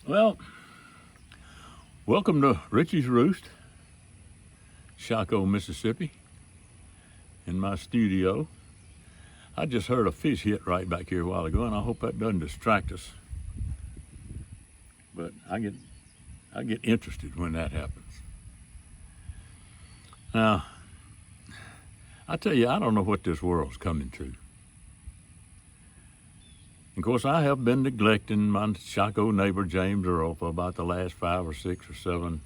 Well, welcome to Richie's Roost, Shaco, Mississippi, in my studio. I just heard a fish hit right back here a while ago, and I hope that doesn't distract us. But I get interested when that happens. Now, I tell you, I don't know what this world's coming to. Of course, I have been neglecting my Shaco neighbor James Earl for about the last 5 or 6 or 7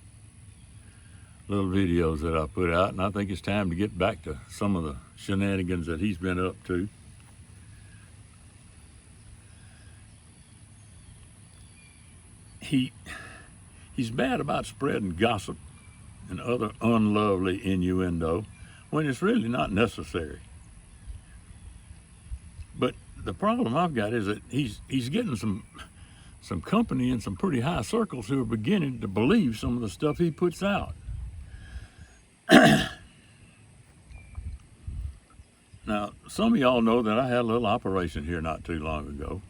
little videos that I put out, and I think it's time to get back to some of the shenanigans that he's been up to. He's bad about spreading gossip and other unlovely innuendo when it's really not necessary. But the problem I've got is that he's getting some company in some pretty high circles who are beginning to believe some of the stuff he puts out. Now, some of y'all know that I had a little operation here not too long ago.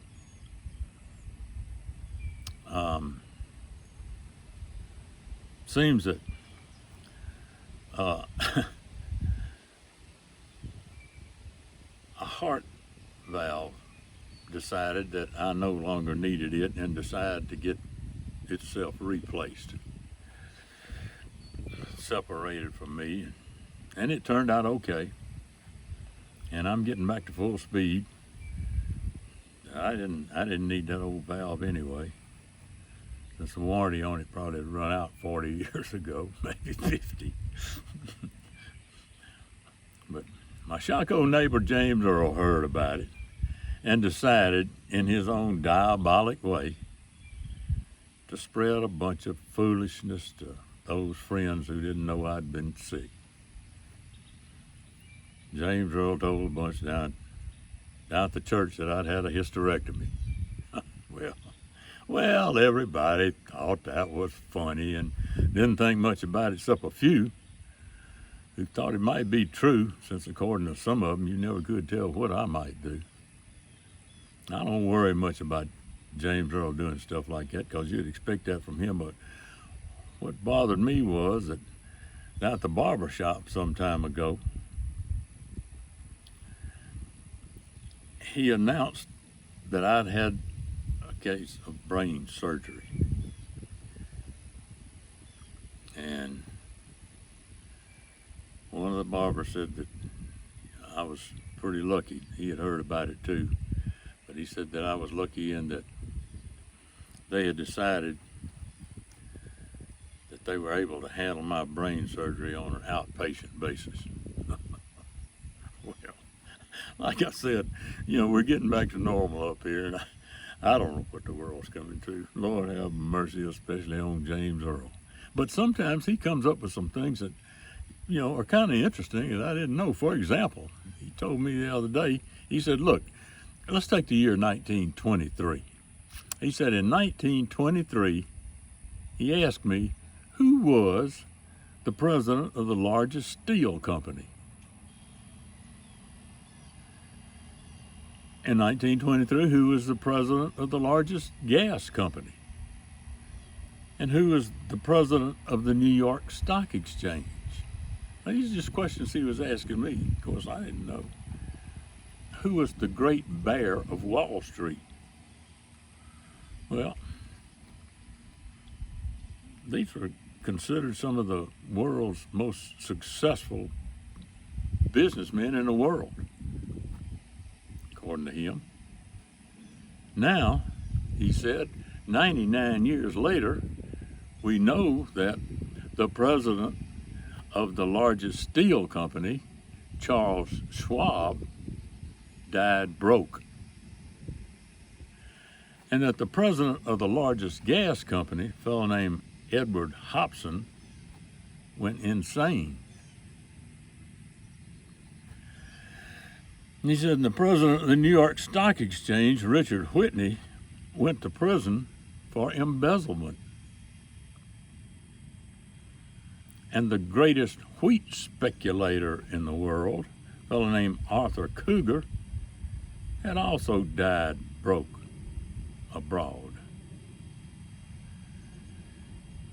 Seems that a heart valve decided that I no longer needed it and decided to get itself replaced, separated from me, and it turned out okay, and I'm getting back to full speed. I didn't need that old valve anyway, since the warranty on it probably had run out 40 years ago, maybe 50. But my Shaco neighbor James Earl heard about it and decided, in his own diabolic way, to spread a bunch of foolishness to those friends who didn't know I'd been sick. James Earl told a bunch down at the church that I'd had a hysterectomy. Well, everybody thought that was funny and didn't think much about it, except a few who thought it might be true, since according to some of them, you never could tell what I might do. I don't worry much about James Earl doing stuff like that, because you'd expect that from him. But what bothered me was that down at the barber shop some time ago, he announced that I'd had a case of brain surgery. And one of the barbers said that I was pretty lucky. He had heard about it too. But he said that I was lucky in that they had decided that they were able to handle my brain surgery on an outpatient basis. Well, like I said, we're getting back to normal up here, and I don't know what the world's coming to. Lord have mercy, especially on James Earl. But sometimes he comes up with some things that, are kind of interesting that I didn't know. For example, he told me the other day, he said, look, let's take the year 1923. He said in 1923, he asked me, who was the president of the largest steel company? In 1923, who was the president of the largest gas company? And who was the president of the New York Stock Exchange? Now, these are just questions he was asking me. Of course, I didn't know. Who was the great bear of Wall Street? Well, these were considered some of the world's most successful businessmen in the world, according to him. Now, he said, 99 years later, we know that the president of the largest steel company, Charles Schwab, died broke. And that the president of the largest gas company, a fellow named Edward Hobson, went insane. And he said, and the president of the New York Stock Exchange, Richard Whitney, went to prison for embezzlement. And the greatest wheat speculator in the world, a fellow named Arthur Cougar, had also died broke abroad.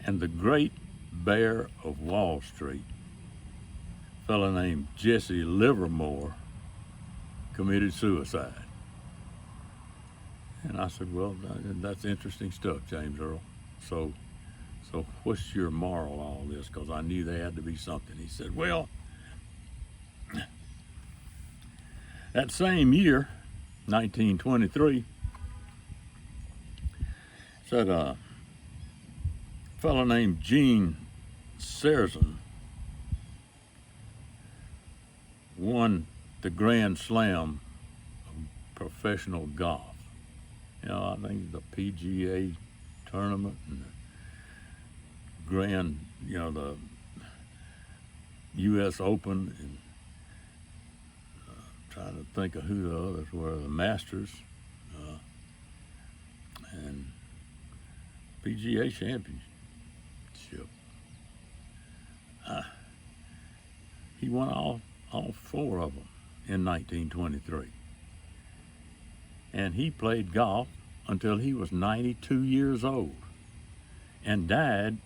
And the great bear of Wall Street, a fellow named Jesse Livermore, committed suicide. And I said, well, that's interesting stuff, James Earl. So what's your moral of all this? Because I knew there had to be something. He said, well, that same year, 1923, said a fellow named Gene Sarazen won the Grand Slam of professional golf. You know, I think the PGA tournament and the Grand, you know, the U.S. Open, and trying to think of who the others were, the Masters, and PGA Championship. He won all four of them in 1923. And he played golf until he was 92 years old and died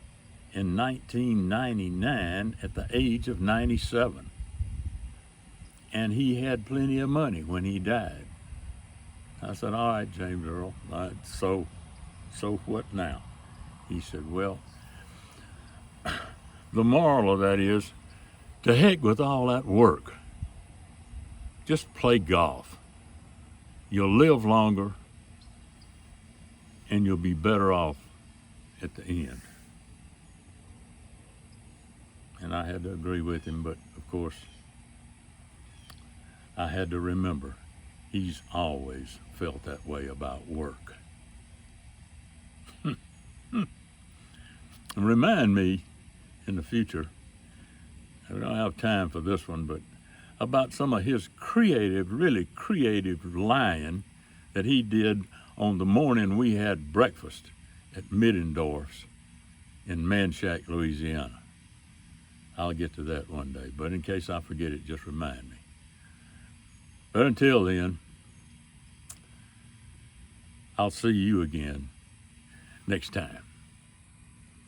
in 1999 at the age of 97. And he had plenty of money when he died. I said, all right, James Earl, so what now? He said, well, the moral of that is, to heck with all that work. Just play golf. You'll live longer and you'll be better off at the end. And I had to agree with him, but of course, I had to remember he's always felt that way about work. And remind me in the future, I don't have time for this one, but about some of his really creative lying that he did on the morning we had breakfast at Middendorf's in Manchac, Louisiana. I'll get to that one day, but in case I forget it, just remind me. But until then, I'll see you again next time.